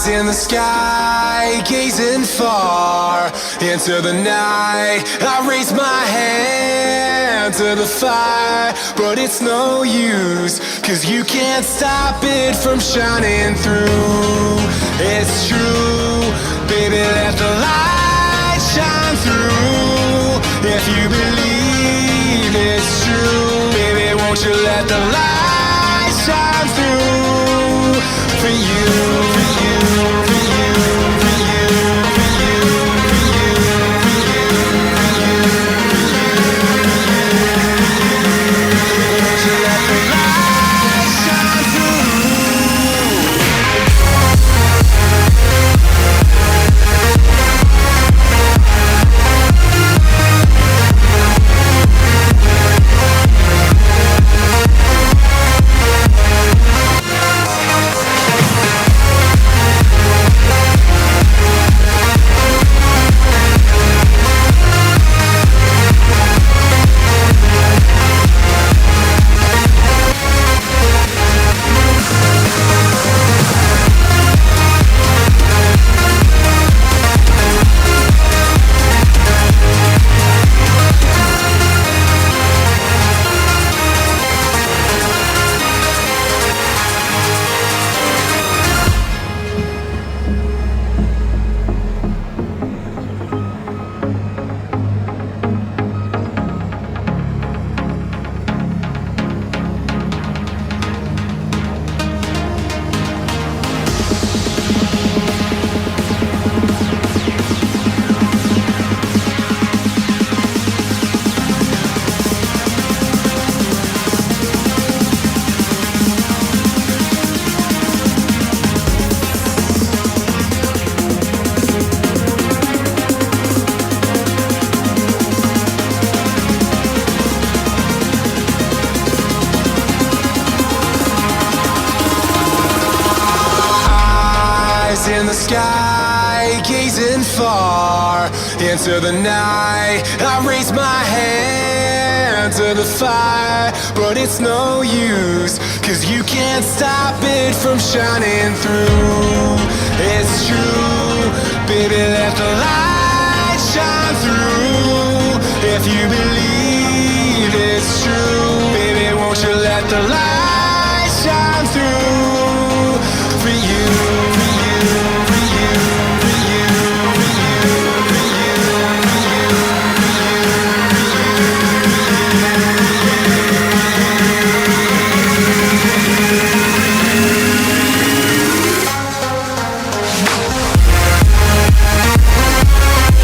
in the sky, gazing far into the night. I raise my hand to the fire, but it's no use, 'cause you can't stop it from shining through. It's true, baby, let the light shine through. If you believe it's true, baby, won't you let the light shine through for you, for you, for you, for you, for you, for you, for you, for you, won't you let the light shine through? In the sky, gazing far into the night. I raise my hand to the fire, but it's no use, 'cause you can't stop it from shining through. It's true, baby, let the light shine through.